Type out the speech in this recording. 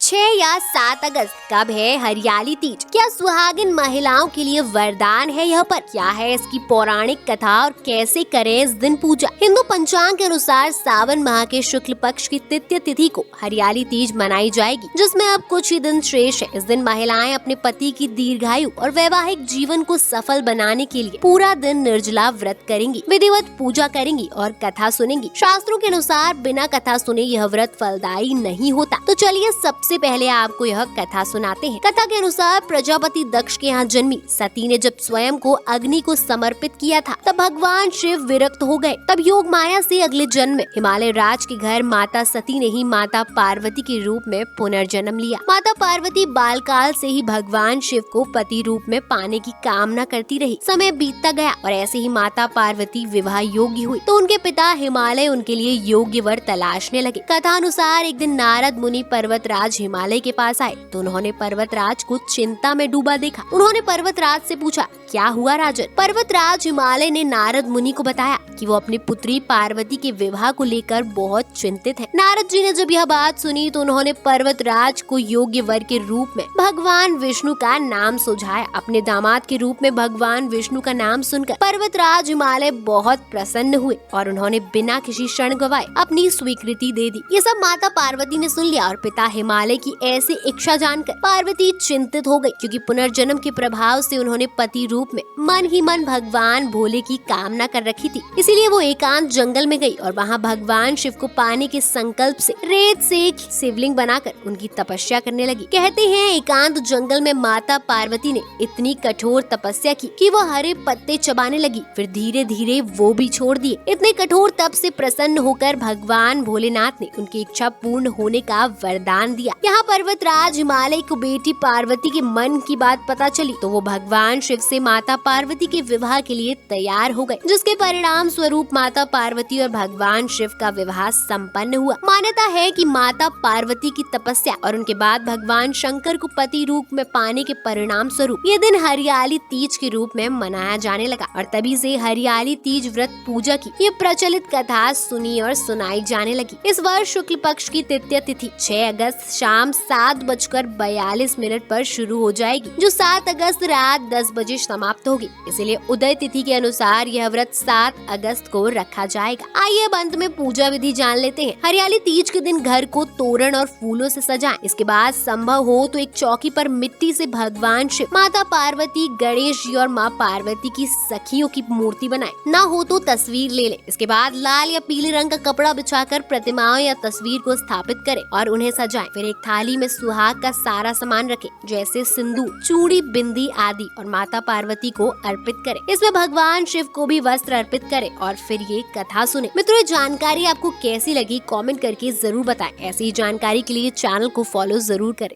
6 या 7 अगस्त कब है हरियाली तीज? क्या सुहागिन महिलाओं के लिए वरदान है यह पर्व? क्या है इसकी पौराणिक कथा और कैसे करें इस दिन पूजा? हिंदू पंचांग के अनुसार सावन माह के शुक्ल पक्ष की तृतीय तिथि को हरियाली तीज मनाई जाएगी, जिसमें अब कुछ ही दिन शेष है। इस दिन महिलाएं अपने पति की दीर्घायु और वैवाहिक जीवन को सफल बनाने के लिए पूरा दिन निर्जला व्रत करेंगी, विधिवत पूजा करेंगी और कथा सुनेंगी। शास्त्रों के अनुसार बिना कथा सुने यह व्रत फलदायी नहीं होता। तो चलिए सबसे पहले आपको यह कथा सुनाते हैं। कथा के अनुसार प्रजापति दक्ष के यहाँ जन्मी सती ने जब स्वयं को अग्नि को समर्पित किया था, तब भगवान शिव विरक्त हो गए। तब योग माया से अगले जन्म में हिमालय राज के घर माता सती ने ही माता पार्वती के रूप में पुनर्जन्म लिया। माता पार्वती बालकाल से ही भगवान शिव को पति रूप में पाने की कामना करती रही। समय बीतता गया और ऐसे ही माता पार्वती विवाह योग्य हुई, तो उनके पिता हिमालय उनके लिए योग्य वर तलाशने लगे। कथा अनुसार एक दिन नारद मुनि पर्वतराज हिमालय के पास आए, तो उन्होंने पर्वतराज को चिंता में डूबा देखा। उन्होंने पर्वतराज से पूछा, क्या हुआ राजन? पर्वतराज हिमालय ने नारद मुनि को बताया कि वो अपनी पुत्री पार्वती के विवाह को लेकर बहुत चिंतित है। नारद जी ने जब यह बात सुनी तो उन्होंने पर्वतराज को योग्य वर के रूप में भगवान विष्णु का नाम सुझाया। अपने दामाद के रूप में भगवान विष्णु का नाम सुनकर पर्वतराज हिमालय बहुत प्रसन्न हुए और उन्होंने बिना किसी क्षण गवाए अपनी स्वीकृति दे दी। ये सब माता पार्वती ने सुन लिया और पिता हिमालय की ऐसी इच्छा जानकर पार्वती चिंतित हो गई, क्योंकि पुनर्जन्म के प्रभाव से उन्होंने पति रूप में मन ही मन भगवान भोले की कामना कर रखी थी। इसीलिए वो एकांत जंगल में गई और वहाँ भगवान शिव को पाने के संकल्प से रेत से एक शिवलिंग बनाकर उनकी तपस्या करने लगी। कहते हैं एकांत जंगल में माता पार्वती ने इतनी कठोर तपस्या की कि वो हरे पत्ते चबाने लगी, फिर धीरे धीरे वो भी छोड़ दिए। इतने कठोर तप से प्रसन्न होकर भगवान भोलेनाथ ने उनकी इच्छा पूर्ण होने का वरदान दिया। यहाँ पर्वतराज हिमालय को बेटी पार्वती के मन की बात पता चली, तो वो भगवान शिव से माता पार्वती के विवाह के लिए तैयार हो गए, जिसके परिणाम स्वरूप माता पार्वती और भगवान शिव का विवाह संपन्न हुआ। मान्यता है कि माता पार्वती की तपस्या और उनके बाद भगवान शंकर को पति रूप में पाने के परिणाम स्वरूप ये दिन हरियाली तीज के रूप में मनाया जाने लगा और तभी से हरियाली तीज व्रत पूजा की ये प्रचलित कथा सुनी और सुनाई जाने लगी। इस वर्ष शुक्ल पक्ष की तृतीय तिथि 6 अगस्त शाम 7:42 पर शुरू हो जाएगी, जो 7 अगस्त रात 10 बजे समाप्त होगी। इसलिए उदय तिथि के अनुसार यह व्रत 7 अगस्त को रखा जाएगा। आइए अब अंत में पूजा विधि जान लेते हैं। हरियाली तीज के दिन घर को तोरण और फूलों से सजाएं। इसके बाद संभव हो तो एक चौकी पर मिट्टी से भगवान शिव, माता पार्वती, गणेश जी और माँ पार्वती की सखियों की मूर्ति बनाएं। ना हो तो तस्वीर ले लें। इसके बाद लाल या पीले रंग का कपड़ा बिछाकर प्रतिमाओं या तस्वीर को स्थापित करें और उन्हें सजाएं। फिर एक थाली में सुहाग का सारा सामान रखें, जैसे सिंदूर, चूड़ी, बिंदी आदि, और माता पार्वती को अर्पित करें। इसमें भगवान शिव को भी वस्त्र अर्पित करें और फिर ये कथा सुने। मित्रों, ये जानकारी आपको कैसी लगी कमेंट करके जरूर बताएं। ऐसी जानकारी के लिए चैनल को फॉलो जरूर करें।